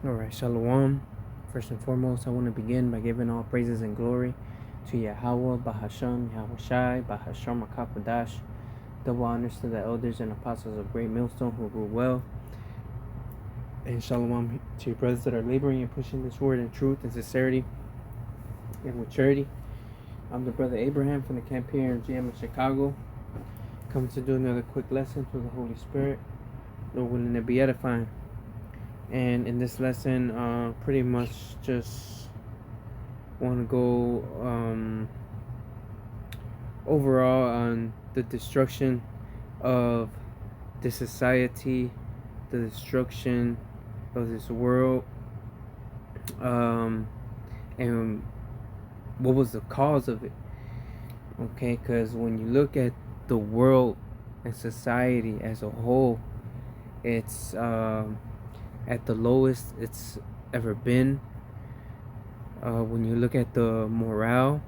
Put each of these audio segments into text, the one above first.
Alright, Shalom. First and foremost, I want to begin by giving all praises and glory to Yahweh, Bahasham, Yahweh Shai, Bahasham Akapadash. Double honors to the elders and apostles of Great Millstone who rule well. And Shalom to your brothers that are laboring and pushing this word in truth and sincerity and maturity. I'm the brother Abraham from the camp here in GM in Chicago. Coming to do another quick lesson through the Holy Spirit. Lord willing to be edifying. And in this lesson, pretty much just want to go overall on the destruction of this society, the destruction of this world, and what was the cause of it. Okay, because when you look at the world and society as a whole, it's at the lowest it's ever been. When you look at the morale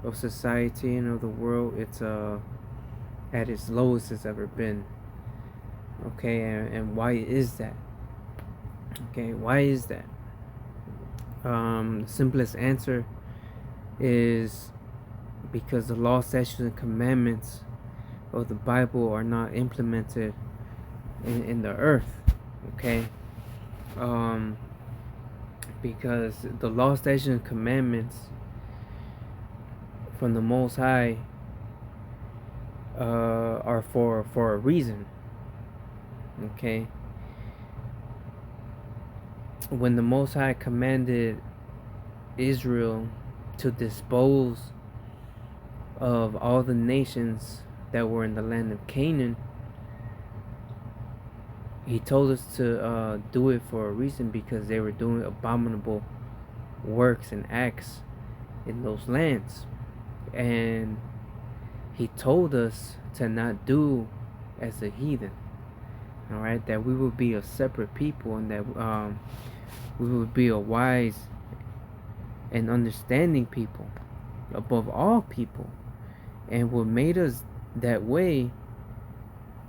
of society and of the world, it's at its lowest it's ever been. Okay, and why is that? Okay, why is that? The simplest answer is because the law, statutes, and commandments of the Bible are not implemented in the earth. Okay, because the law, statutes, and commandments from the Most High are for a reason. Okay, when the Most High commanded Israel to dispose of all the nations that were in the land of Canaan, he told us to do it for a reason, because they were doing abominable works and acts in those lands. And he told us to not do as a heathen. Alright, that we would be a separate people, and that we would be a wise and understanding people above all people. And what made us that way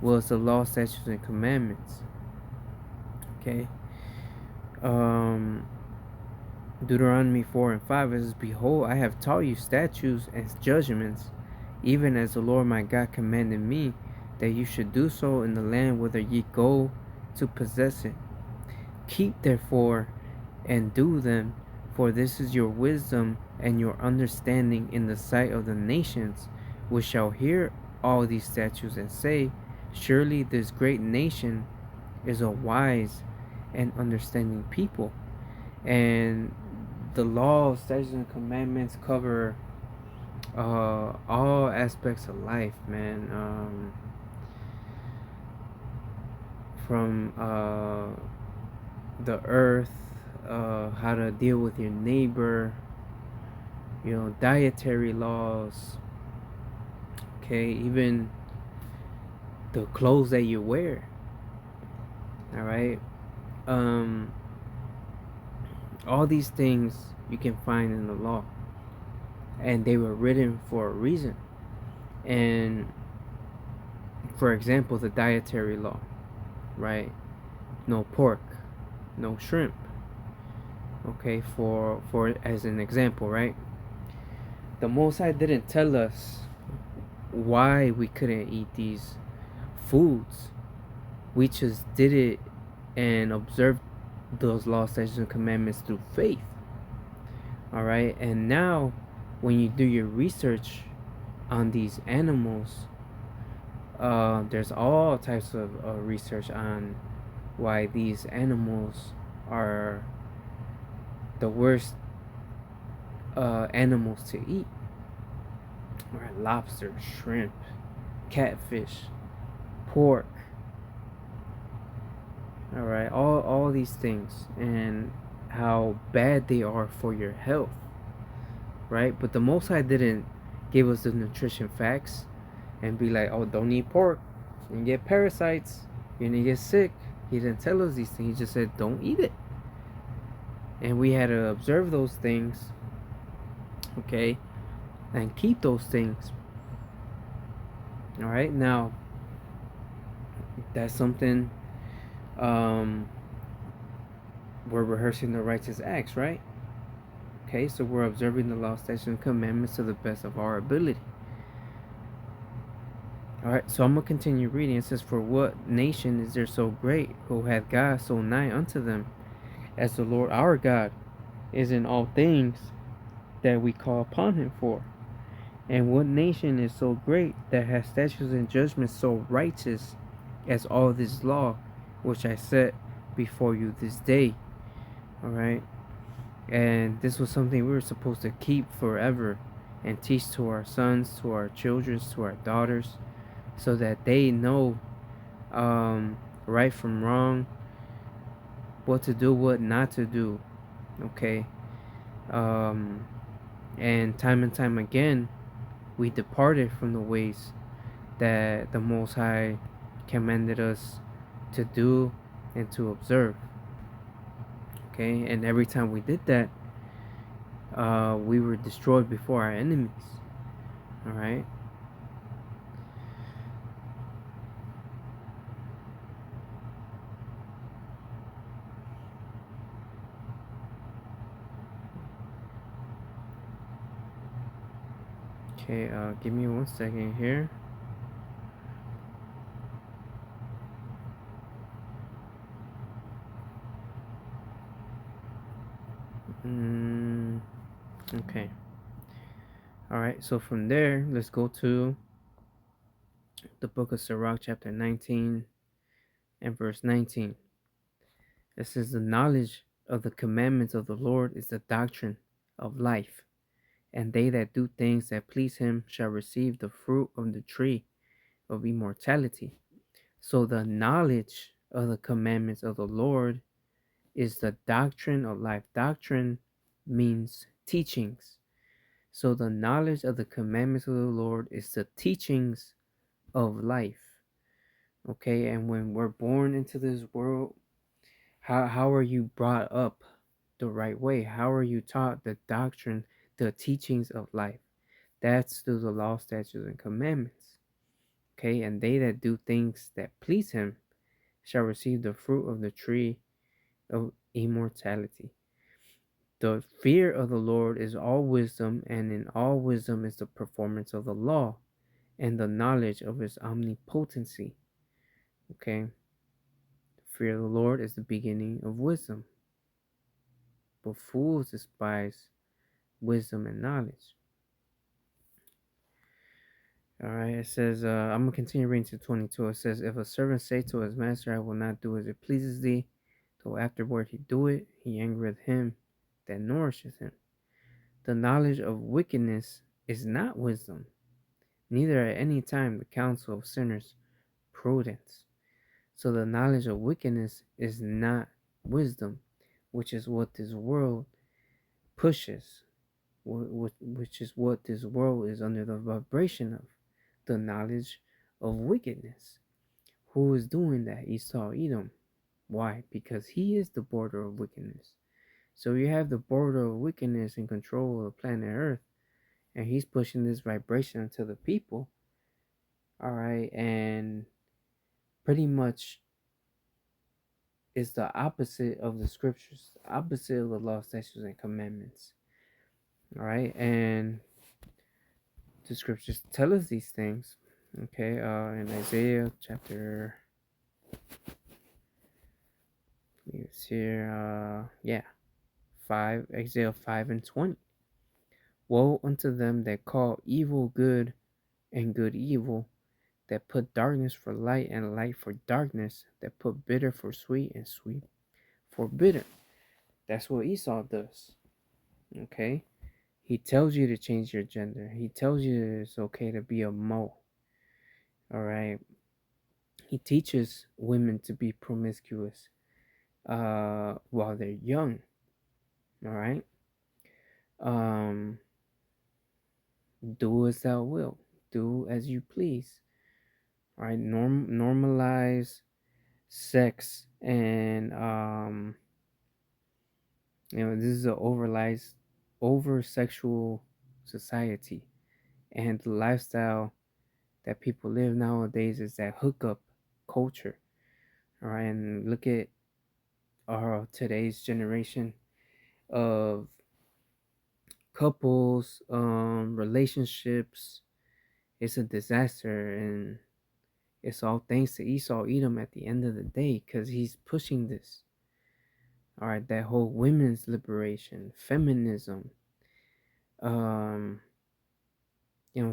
was the law, statutes, and commandments. Okay. Deuteronomy 4:5 says, "Behold, I have taught you statutes and judgments, even as the Lord my God commanded me, that you should do so in the land whither ye go to possess it. Keep therefore and do them, for this is your wisdom and your understanding in the sight of the nations, which shall hear all these statutes and say, surely this great nation is a wise and understanding people." And the law, statutes, and commandments cover all aspects of life, man. From the earth, how to deal with your neighbor, dietary laws, okay, even the clothes that you wear. All right, all these things you can find in the law, and they were written for a reason. And for example, the dietary law, right? No pork, no shrimp. Okay, for as an example, right? The Most High didn't tell us why we couldn't eat these foods. We just did it and observed those laws, statutes, and commandments through faith. All right, and now when you do your research on these animals, there's all types of research on why these animals are the worst animals to eat. All right, lobster, shrimp, catfish, pork. All right, all these things, and how bad they are for your health, right? But the Most High didn't give us the nutrition facts and be like, oh, don't eat pork, you get parasites, you're gonna get sick. He didn't tell us these things. He just said, don't eat it. And we had to observe those things, okay, and keep those things. All right, now that's something we're rehearsing the righteous acts, right? Okay, so we're observing the law, statutes, and commandments to the best of our ability. All right, so I'm gonna continue reading. It says, "For what nation is there so great, who hath God so nigh unto them, as the Lord our God is in all things that we call upon him for? And what nation is so great, that has statutes and judgments so righteous, as all this law which I set before you this day?" All right, and this was something we were supposed to keep forever and teach to our sons, to our children, to our daughters, so that they know right from wrong, what to do, what not to do. Okay, um, and time again, we departed from the ways that the Most High commanded us to do and to observe. Okay, and every time we did that, we were destroyed before our enemies. All right. Okay, give me 1 second here. Mm, okay. All right. So from there, let's go to the book of Sirach, chapter 19 and verse 19. It says, "The knowledge of the commandments of the Lord is the doctrine of life, and they that do things that please him shall receive the fruit of the tree of immortality." So the knowledge of the commandments of the Lord is the doctrine of life. Doctrine means teachings. So the knowledge of the commandments of the Lord is the teachings of life. Okay, and when we're born into this world, how are you brought up the right way? How are you taught the doctrine, the teachings of life? That's through the law, statutes, and commandments. Okay, and they that do things that please him shall receive the fruit of the tree of immortality. The fear of the Lord is all wisdom, and in all wisdom is the performance of the law and the knowledge of his omnipotency. Okay, the fear of the Lord is the beginning of wisdom, but fools despise wisdom and knowledge. All right, it says, I'm gonna continue reading to 22. It says, "If a servant say to his master, I will not do as it pleases thee, though afterward he do it, he angereth him that nourisheth him. The knowledge of wickedness is not wisdom, neither at any time the counsel of sinners prudence." So the knowledge of wickedness is not wisdom, which is what this world pushes, which is what this world is under the vibration of, the knowledge of wickedness. Who is doing that? Esau, Edom. Why? Because he is the border of wickedness. So you have the border of wickedness in control of planet Earth, and he's pushing this vibration to the people. All right, and pretty much is the opposite of the scriptures, the opposite of the law, statutes, and commandments. All right, and the scriptures tell us these things. Okay, in Isaiah chapter, it's here, 5, Isaiah 5 and 20. "Woe unto them that call evil good and good evil, that put darkness for light and light for darkness, that put bitter for sweet and sweet for bitter." That's what Esau does. Okay, he tells you to change your gender. He tells you it's okay to be a mole. All right. He teaches women to be promiscuous while they're young. All right. Um, do as thou wilt. Do as you please. All right. Normalize sex, and this is a over sexual society, and the lifestyle that people live nowadays is that hookup culture. All right, and look at today's generation of couples, relationships. It's a disaster, and it's all thanks to Esau Edom at the end of the day, because he's pushing this. All right, that whole women's liberation, feminism, um,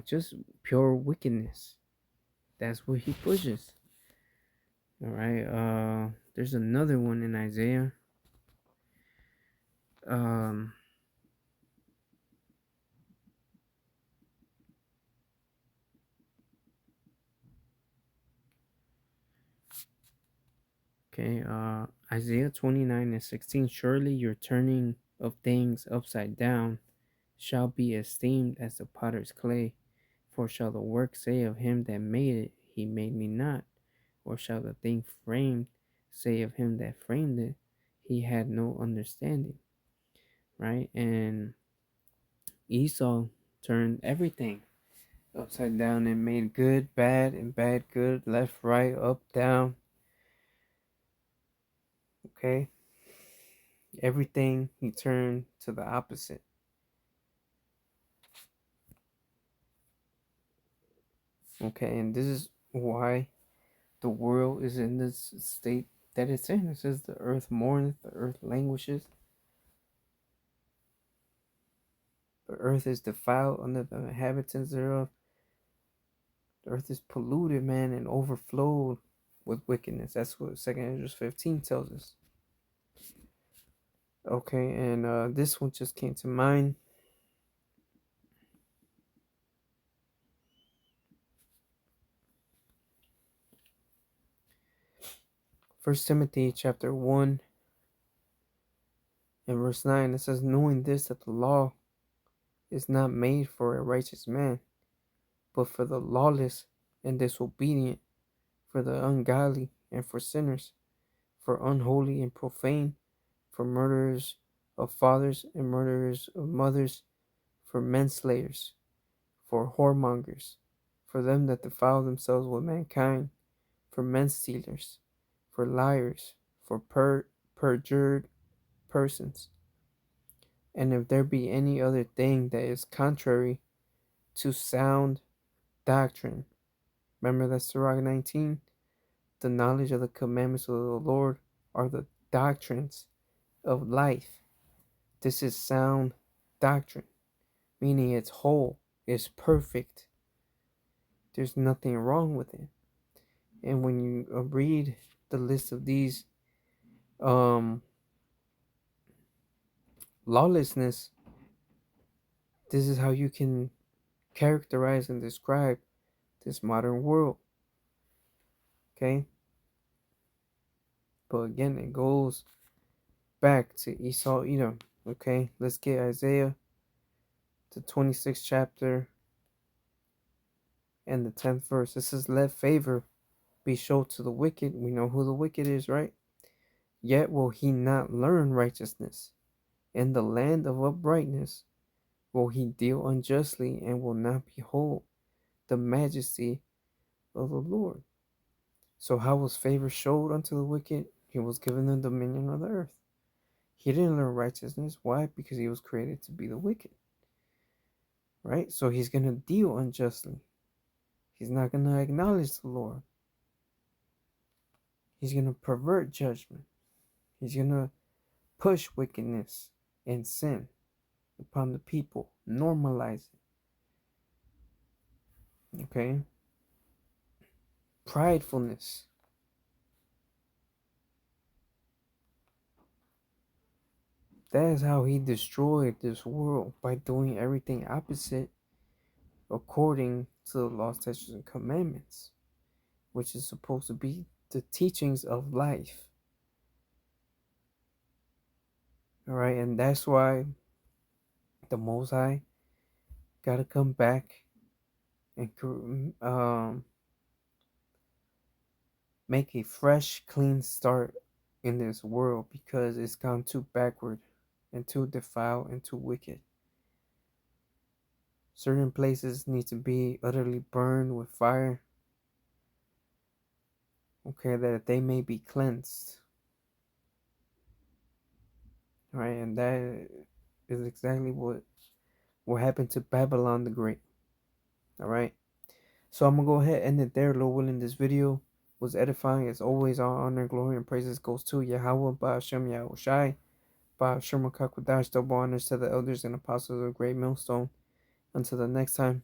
just pure wickedness. That's what he pushes. All right. There's another one in Isaiah. Um, okay. Isaiah 29:16. Surely your turning of things upside down shall be esteemed as the potter's clay. For shall the work say of him that made it, he made me not? Or shall the thing framed say of him that framed it, he had no understanding? Right? And Esau turned everything upside down and made good bad and bad good, left right, up down. Okay? Everything he turned to the opposite. Okay, and this is why the world is in this state that it's in. It says the earth mourneth, the earth languishes, the earth is defiled under the inhabitants thereof. The earth is polluted, man, and overflowed with wickedness. That's what 2 Esdras 15 tells us. Okay, and this one just came to mind. First Timothy chapter 1 and verse 9, it says, knowing this, that the law is not made for a righteous man, but for the lawless and disobedient, for the ungodly and for sinners, for unholy and profane, for murderers of fathers and murderers of mothers, for menslayers, for whoremongers, for them that defile themselves with mankind, for men stealers, for liars, for perjured persons. And if there be any other thing that is contrary to sound doctrine, remember that's Sirach 19, the knowledge of the commandments of the Lord are the doctrines of life. This is sound doctrine, meaning it's whole, it's perfect. There's nothing wrong with it. And when you read the list of these lawlessness, this is how you can characterize and describe this modern world. Okay? But again, it goes back to Esau Edom. Okay? Let's get Isaiah, the 26th chapter and the 10th verse. It says, let favor be shown to the wicked. We know who the wicked is, right? Yet will he not learn righteousness. In the land of uprightness will he deal unjustly, and will not behold the majesty of the Lord. So how was favor showed unto the wicked? He was given the dominion of the earth. He didn't learn righteousness. Why? Because he was created to be the wicked. Right? So he's going to deal unjustly. He's not going to acknowledge the Lord. He's going to pervert judgment. He's going to push wickedness and sin upon the people. Normalize it. Okay? Pridefulness. That is how he destroyed this world, by doing everything opposite according to the law, statutes, and commandments, which is supposed to be the teachings of life. All right, and that's why the Most High got to come back and make a fresh, clean start in this world, because it's gone too backward and too defiled and too wicked. Certain places need to be utterly burned with fire, okay, that they may be cleansed. right? And that is exactly what happened to Babylon the Great. All right. So I'm gonna go ahead and end it there. Lord willing, this video was edifying. As always, all honor, glory, and praises goes to Yahweh, Ba'ashem Yahushai, Ba'ashem Rakakwadash, double honors to the elders and apostles of the Great Millstone. Until the next time.